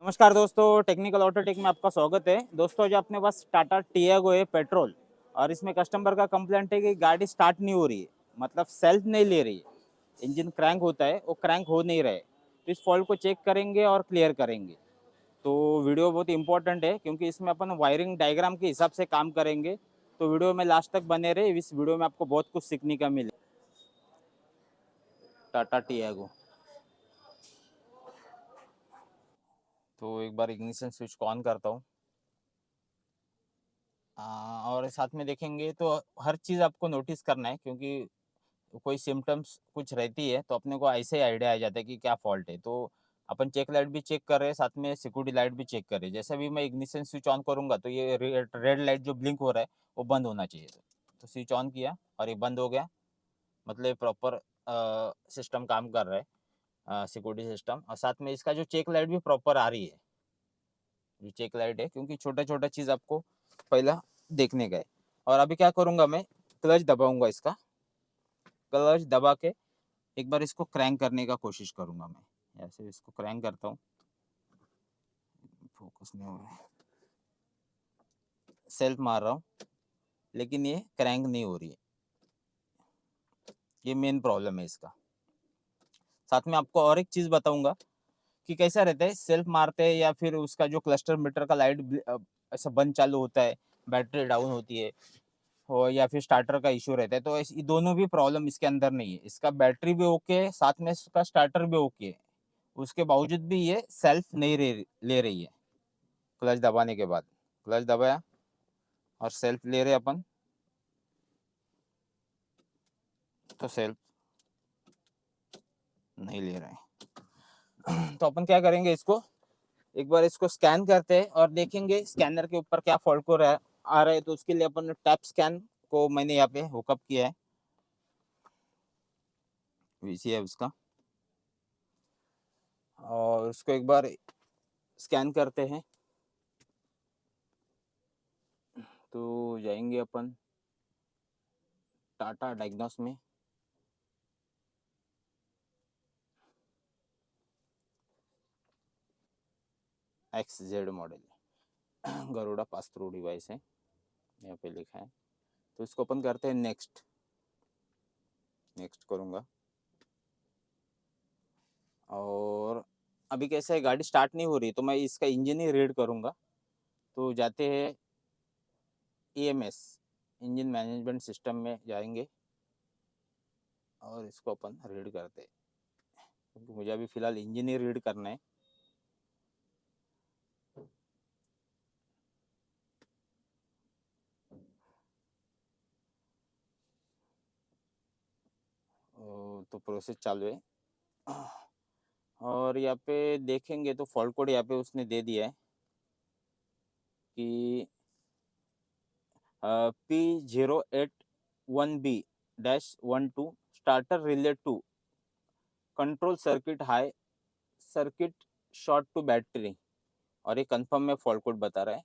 नमस्कार दोस्तों, technical Autotech में आपका स्वागत है। दोस्तों, जो अपने पास टाटा टियागो है पेट्रोल, और इसमें कस्टमर का कंप्लेंट है कि गाड़ी स्टार्ट नहीं हो रही है, मतलब सेल्फ नहीं ले रही है। इंजन क्रैंक होता है, वो क्रैंक हो नहीं रहा है। तो इस फॉल्ट को चेक करेंगे और क्लियर करेंगे। तो वीडियो बहुत इंपॉर्टेंट है क्योंकि इसमें अपन वायरिंग डायग्राम के हिसाब से काम करेंगे। तो वीडियो में लास्ट तक बने रहे, इस वीडियो में आपको बहुत कुछ सीखने का मिले। टाटा टियागो, तो एक बार इग्निशन स्विच को ऑन करता हूँ। और साथ में देखेंगे तो हर चीज़ आपको नोटिस करना है, क्योंकि कोई सिम्टम्स कुछ रहती है तो अपने को ऐसे ही आइडिया आ जाता है कि क्या फॉल्ट है। तो अपन चेक लाइट भी चेक कर रहे हैं, साथ में सिक्योरिटी लाइट भी चेक कर रहे हैं। जैसे भी मैं इग्निशन स्विच ऑन करूंगा तो ये रेड लाइट जो ब्लिंक हो रहा है वो बंद होना चाहिए। तो स्विच ऑन किया और ये बंद हो गया, मतलब प्रॉपर सिस्टम काम कर रहा है, सिक्योरिटी सिस्टम। और साथ में इसका जो चेक लाइट भी प्रॉपर आ रही है, जो चेक लाइट है, क्योंकि छोटा छोटा चीज़ आपको पहला देखने का है। और अभी क्या करूंगा, मैं क्लच दबाऊंगा, इसका क्लच दबा के एक बार इसको क्रैंक करने का कोशिश करूंगा। मैं ऐसे इसको क्रैंक करता हूँ, फोकस नहीं हो रहा है। सेल्फ मार रहा हूँ लेकिन ये क्रैंक नहीं हो रही है। ये मेन प्रॉब्लम है इसका। साथ में आपको और एक चीज़ बताऊंगा कि कैसा रहता है सेल्फ मारते हैं या फिर उसका जो क्लस्टर मीटर का लाइट ऐसा बंद चालू होता है, बैटरी डाउन होती है, हो या फिर स्टार्टर का इशू रहता है। तो ये दोनों भी प्रॉब्लम इसके अंदर नहीं है। इसका बैटरी भी ओके है, साथ में इसका स्टार्टर भी ओके है। उसके बावजूद भी ये सेल्फ नहीं ले रही है। क्लच दबाने के बाद क्लच दबाया और सेल्फ ले रहे अपन, तो सेल्फ नहीं ले रहे हैं। तो अपन क्या करेंगे, इसको एक बार इसको स्कैन करते हैं और देखेंगे स्कैनर के ऊपर क्या फॉल्ट को आ रहा है। तो उसके लिए अपन टैप स्कैन को मैंने यहाँ पे हुकअप किया है, वीसी है उसका। और उसको एक बार स्कैन करते हैं। तो जाएंगे अपन टाटा डायग्नोस में। XZ model Garuda pass through device है, यहाँ पे लिखा है। तो इसको अपन करते हैं नेक्स्ट। नेक्स्ट करूँगा। और अभी कैसा है, गाड़ी स्टार्ट नहीं हो रही तो मैं इसका इंजन ही रीड करूँगा। तो जाते हैं EMS, इंजन मैनेजमेंट सिस्टम में जाएंगे और इसको अपन रीड करते हैं, क्योंकि मुझे अभी फ़िलहाल इंजन ही रीड करना है। तो प्रोसेस चालू है। और यहाँ पे देखेंगे तो फॉल्ट कोड यहाँ पे उसने दे दिया है कि P081B-12 starter relay 2 control circuit high circuit short to battery. और ये कंफर्म में फॉल्ट कोड बता रहा है,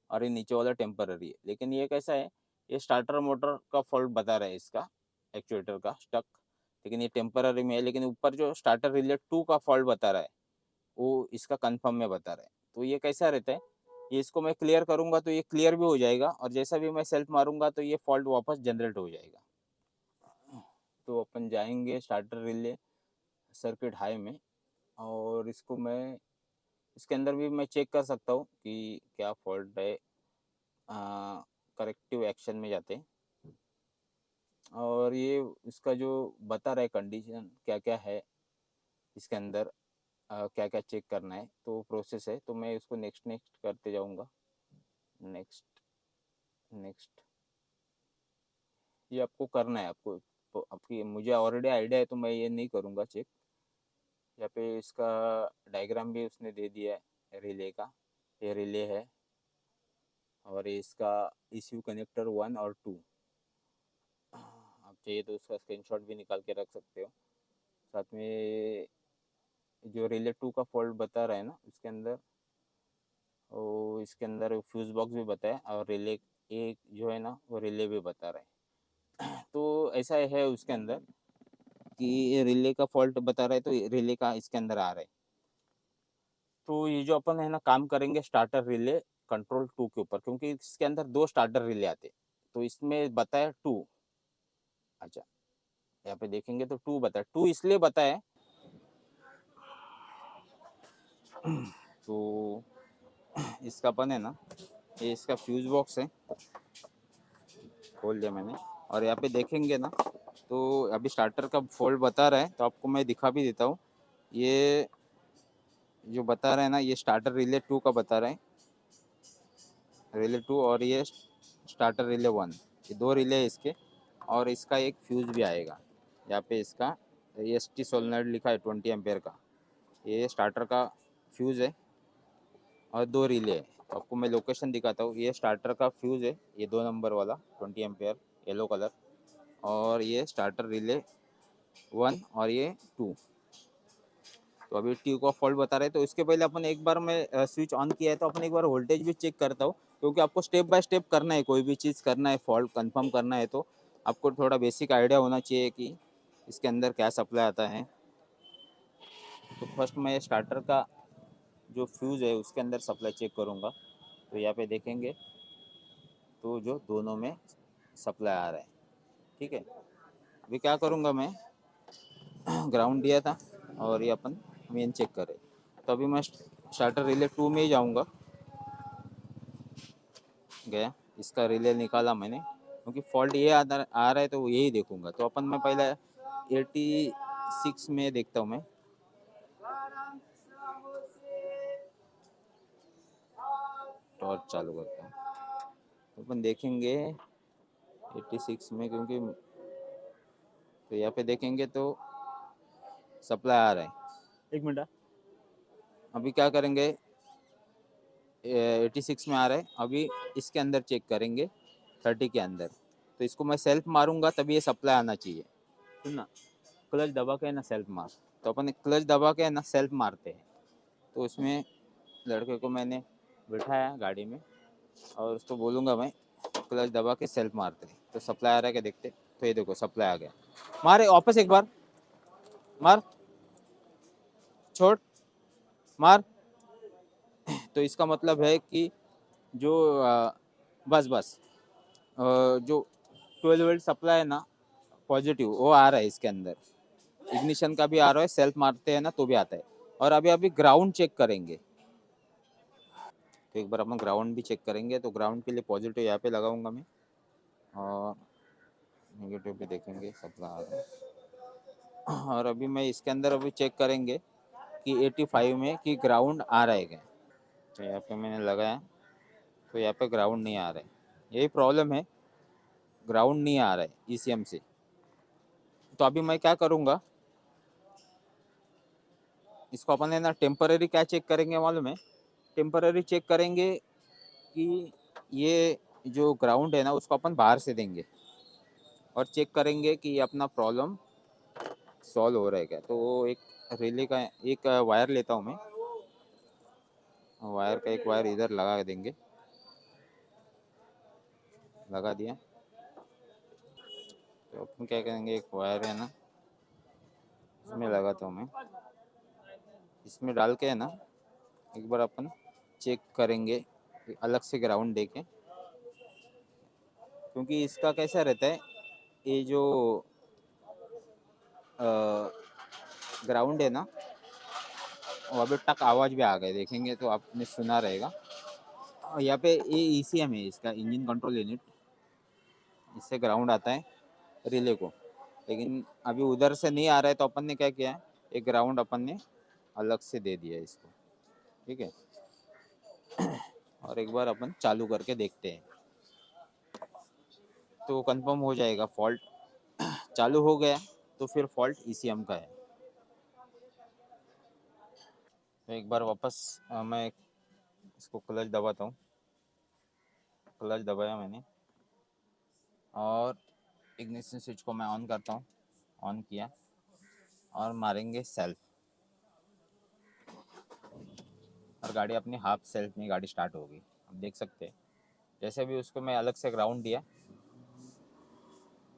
और ये नीचे वाला टेम्पररी है। लेकिन ये कैसा है, ये स्टार्टर मोटर का फॉल्ट बता रहा है, इसका एक्चुएटर का स्टक। लेकिन ये टेम्पररी में है। लेकिन ऊपर जो स्टार्टर रिले 2 का फॉल्ट बता रहा है वो इसका कंफर्म में बता रहा है। तो ये कैसा रहता है, ये इसको मैं क्लियर करूंगा तो ये क्लियर भी हो जाएगा, और जैसा भी मैं सेल्फ मारूंगा तो ये फॉल्ट वापस जनरेट हो जाएगा। तो अपन जाएंगे स्टार्टर रिले सर्किट हाई में, और इसको मैं इसके अंदर भी मैं चेक कर सकता हूँ कि क्या फॉल्ट है। करेक्टिव एक्शन में जाते हैं, और ये इसका जो बता रहा है कंडीशन क्या क्या है इसके अंदर, क्या क्या चेक करना है। तो प्रोसेस है, तो मैं इसको नेक्स्ट नेक्स्ट करते जाऊँगा। नेक्स्ट नेक्स्ट, ये आपको करना है। आपको तो आपकी मुझे ऑलरेडी आइडिया है तो मैं ये नहीं करूँगा चेक। यहाँ पे इसका डायग्राम भी उसने दे दिया है रिले का, ये रिले है। और इसका ECU कनेक्टर 1 और 2, आप चाहिए तो उसका स्क्रीनशॉट भी निकाल के रख सकते हो। साथ में जो रिले 2 का फॉल्ट बता रहा है ना, उसके अंदर वो इसके अंदर फ्यूज़ बॉक्स भी बताया, और रिले एक जो है ना वो रिले भी बता रहा है। तो ऐसा है उसके अंदर कि रिले का फॉल्ट बता रहा है, तो रिले का इसके अंदर आ रहा है। तो ये जो अपन है ना काम करेंगे स्टार्टर रिले कंट्रोल 2 के ऊपर, क्योंकि इसके अंदर 2 स्टार्टर रिले आते हैं। तो इसमें बताया 2। अच्छा, यहाँ पे देखेंगे तो 2 बताया, 2 इसलिए बताया तो इसका अपन है ना, ये इसका फ्यूज बॉक्स है, खोल दिया मैंने। और यहाँ पे देखेंगे ना तो अभी स्टार्टर का फॉल्ट बता रहा है, तो आपको मैं दिखा भी देता हूँ। ये जो बता रहा है ना, ये स्टार्टर रिले 2 का बता रहा है, रिले 2, और ये स्टार्टर रिले 1, ये 2 रिले है इसके। और इसका एक फ्यूज भी आएगा यहाँ पे, इसका EST सोलनॉइड लिखा है 20 एम्पेयर का, ये स्टार्टर का फ्यूज है और 2 रिले है। तो आपको मैं लोकेशन दिखाता हूँ, ये स्टार्टर का फ्यूज है, ये 2 नंबर वाला 20 एम्पेयर येलो कलर, और ये स्टार्टर रिले 1 और ये 2। तो अभी ट्यू का फॉल्ट बता रहे हैं, तो इसके पहले अपन एक बार मैं स्विच ऑन किया है तो अपन एक बार वोल्टेज भी चेक करता हूँ, क्योंकि आपको स्टेप बाय स्टेप करना है, कोई भी चीज़ करना है, फॉल्ट कंफर्म करना है तो आपको थोड़ा बेसिक आइडिया होना चाहिए कि इसके अंदर क्या सप्लाई आता है। तो फर्स्ट मैं स्टार्टर का जो फ्यूज़ है उसके अंदर सप्लाई चेक करूँगा। तो यहाँ पे देखेंगे तो जो दोनों में सप्लाई आ रहा है, ठीक है। अभी क्या करूँगा मैं, ग्राउंड दिया था और ये अपन मेन चेक करें, तो अभी मैं स्टार्टर रिले 2 में ही जाऊँगा। गया, इसका रिले निकाला मैंने, क्योंकि फॉल्ट ये आ रहा है तो यही देखूंगा। तो अपन मैं पहले 86 में देखता हूँ मैं, टॉर्च चालू करता हूँ तो अपन देखेंगे 86 में, क्योंकि तो यहाँ पे देखेंगे तो सप्लाई आ रहा है। एक मिनट, अभी क्या करेंगे, 86 में आ रहा है, अभी इसके अंदर चेक करेंगे 30 के अंदर। तो इसको मैं सेल्फ मारूंगा तभी ये सप्लाई आना चाहिए। सुनना, क्लच दबा के है ना सेल्फ मार, तो अपन क्लच दबा के है ना सेल्फ मारते हैं। तो उसमें लड़के को मैंने बिठाया गाड़ी में और उसको बोलूँगा मैं क्लच दबा के सेल्फ मारते हैं, तो सप्लाई आ रहा है क्या देखते। तो ये देखो सप्लाई आ गया, मारे वापस एक बार, मार, छोड़, मार। तो इसका मतलब है कि जो बस बस जो 12 वोल्ट सप्लाई है ना पॉजिटिव, वो आ रहा है इसके अंदर, इग्निशन का भी आ रहा है, सेल्फ मारते हैं ना तो भी आता है। और अभी अभी ग्राउंड चेक करेंगे, तो एक बार अपन ग्राउंड भी चेक करेंगे। तो ग्राउंड के लिए पॉजिटिव यहाँ पे लगाऊंगा मैं, और नेगेटिव भी देखेंगे सप्लाई आ रहा है। और अभी मैं इसके अंदर अभी चेक करेंगे कि 85 में कि ग्राउंड आ रहा है क्या। तो यहाँ पे मैंने लगाया, तो यहाँ पे ग्राउंड नहीं आ रहा है, यही प्रॉब्लम है, ग्राउंड नहीं आ रहा है ECM से। तो अभी मैं क्या करूँगा, इसको अपन है ना टेम्पररी क्या चेक करेंगे मालूम है, टेम्पररी चेक करेंगे कि ये जो ग्राउंड है ना उसको अपन बाहर से देंगे और चेक करेंगे कि ये अपना प्रॉब्लम सॉल्व हो रहा है क्या। तो एक रिले का एक वायर लेता हूँ मैं, वायर का एक वायर इधर लगा देंगे, लगा दिया। तो अपन क्या करेंगे, एक वायर है ना इसमें लगाता हूँ मैं, इसमें डाल के है ना एक बार अपन चेक करेंगे अलग से ग्राउंड देके, क्योंकि इसका कैसा रहता है, ये जो ग्राउंड है ना वो अभी तक आवाज़ भी आ गई, देखेंगे तो आपने सुना रहेगा। यहाँ पे ये ECM है, इसका इंजन कंट्रोल यूनिट, इससे ग्राउंड आता है रिले को, लेकिन अभी उधर से नहीं आ रहा है तो अपन ने क्या किया, एक ग्राउंड अपन ने अलग से दे दिया इसको, ठीक है। और एक बार अपन चालू करके देखते हैं तो कंफर्म हो जाएगा फॉल्ट चालू हो गया, तो फिर फॉल्ट ECM का है। तो एक बार वापस मैं इसको क्लच दबाता हूँ, क्लच दबाया मैंने और इग्निशन स्विच को मैं ऑन करता हूँ, ऑन किया और मारेंगे सेल्फ, और गाड़ी अपनी हाफ सेल्फ में गाड़ी स्टार्ट होगी। आप देख सकते हैं जैसे भी उसको मैं अलग से ग्राउंड दिया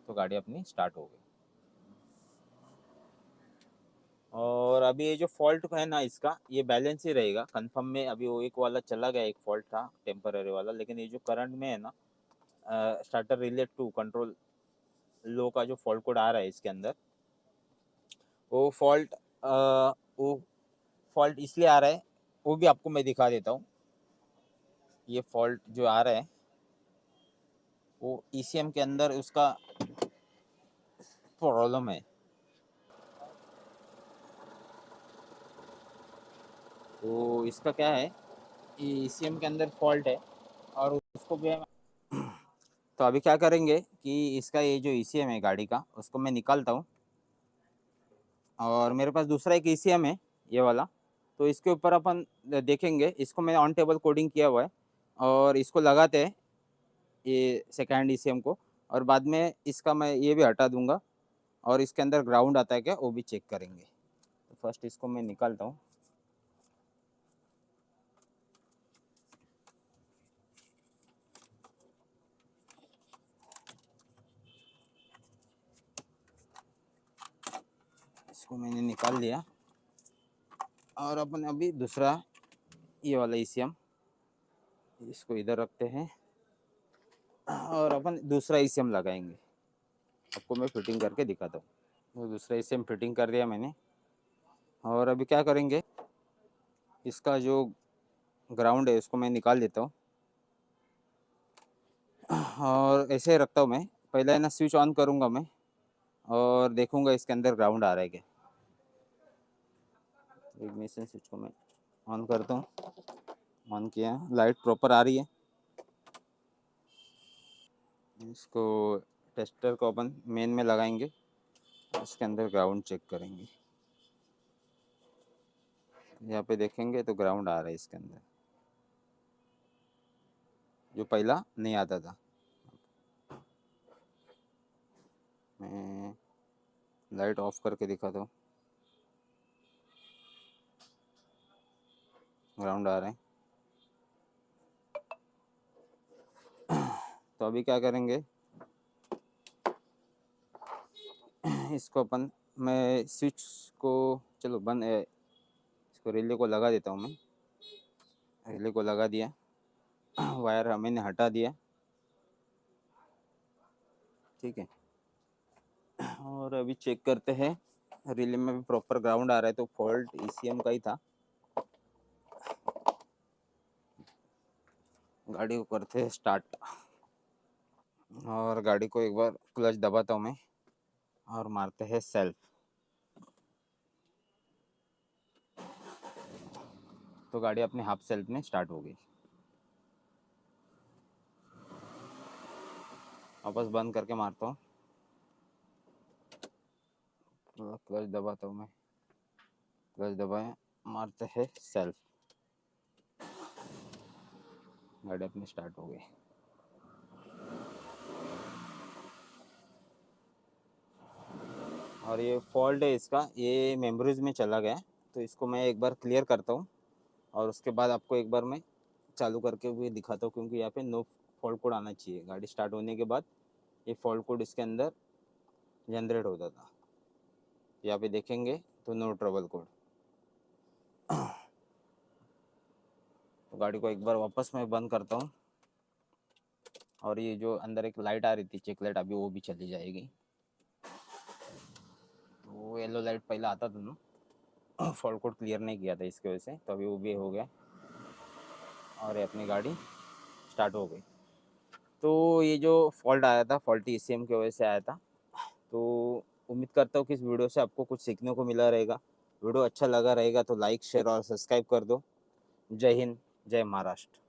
तो गाड़ी अपनी स्टार्ट हो गई। और अभी ये जो फॉल्ट है ना इसका, ये बैलेंस ही रहेगा कंफर्म में। अभी वो एक वाला चला गया, एक फॉल्ट था टेम्पररी वाला, लेकिन ये जो करंट में है ना, स्टार्टर रिले टू कंट्रोल लो का जो फॉल्ट कोड आ रहा है इसके अंदर, वो फॉल्ट इसलिए आ रहा है, वो भी आपको मैं दिखा देता हूँ। ये फॉल्ट जो आ रहा है वो ईसीएम के अंदर उसका प्रॉब्लम है। तो इसका क्या है, ये ईसीएम के अंदर फॉल्ट है और उसको भी तो अभी क्या करेंगे कि इसका ये जो ईसीएम है गाड़ी का, उसको मैं निकालता हूँ। और मेरे पास दूसरा एक ईसीएम है, ये वाला। तो इसके ऊपर अपन देखेंगे, इसको मैंने ऑन टेबल कोडिंग किया हुआ है, और इसको लगाते हैं ये सेकेंड ईसीएम को। और बाद में इसका मैं ये भी हटा दूंगा, और इसके अंदर ग्राउंड आता है क्या वो भी चेक करेंगे। तो फर्स्ट इसको मैं निकालता हूँ। इसको मैंने निकाल लिया, और अपन अभी दूसरा ये वाला ईसीएम, इसको इधर रखते हैं, और अपन दूसरा ईसीएम लगाएंगे। आपको मैं फिटिंग करके दिखाता हूँ। वो दूसरा ईसीएम फिटिंग कर दिया मैंने। और अभी क्या करेंगे, इसका जो ग्राउंड है उसको मैं निकाल देता हूँ, और ऐसे रखता हूँ मैं। पहले है ना स्विच ऑन करूँगा मैं, और देखूँगा इसके अंदर ग्राउंड आ रहा है क्या। इग्निशन स्विच को मैं ऑन करता हूँ। ऑन किया, लाइट प्रॉपर आ रही है। इसको टेस्टर को अपन मेन में लगाएंगे, इसके अंदर ग्राउंड चेक करेंगे। यहाँ पे देखेंगे तो ग्राउंड आ रहा है इसके अंदर, जो पहला नहीं आता था। मैं लाइट ऑफ करके दिखाता हूँ, ग्राउंड आ रहा है। तो अभी क्या करेंगे, इसको अपन, मैं स्विच को चलो बंद, इसको रिले को लगा देता हूँ मैं। रिले को लगा दिया, वायर मैंने हटा दिया, ठीक है। और अभी चेक करते हैं, रिले में भी प्रॉपर ग्राउंड आ रहा है, तो फॉल्ट ईसीएम का ही था। गाड़ी को करते हैं स्टार्ट, और गाड़ी को एक बार क्लच दबाता हूँ मैं, और मारते हैं सेल्फ। तो गाड़ी अपने हाफ सेल्फ में स्टार्ट हो गई। वापस बंद करके मारता हूँ, क्लच दबाता हूँ मैं, क्लच दबाए, मारते हैं सेल्फ, गाड़ी अपनी स्टार्ट हो गई। और ये फॉल्ट है इसका, ये मेमोरीज में चला गया, तो इसको मैं एक बार क्लियर करता हूँ, और उसके बाद आपको एक बार मैं चालू करके भी दिखाता हूँ, क्योंकि यहाँ पे नो फॉल्ट कोड आना चाहिए। गाड़ी स्टार्ट होने के बाद ये फॉल्ट कोड इसके अंदर जनरेट होता था। यहाँ पे देखेंगे तो नो ट्रबल कोड। तो गाड़ी को एक बार वापस मैं बंद करता हूँ, और ये जो अंदर एक लाइट आ रही थी चेक लाइट, अभी वो भी चली जाएगी। तो वो येलो लाइट पहले आता था ना, फॉल्ट कोड क्लियर नहीं किया था इसकी वजह से, तो अभी वो भी हो गया, और ये अपनी गाड़ी स्टार्ट हो गई। तो ये जो फॉल्ट आया था, फॉल्टी ईसीएम की वजह से आया था। तो उम्मीद करता हूँ कि इस वीडियो से आपको कुछ सीखने को मिला रहेगा। वीडियो अच्छा लगा रहेगा तो लाइक शेयर और सब्सक्राइब कर दो। जय हिंद, जय महाराष्ट्र।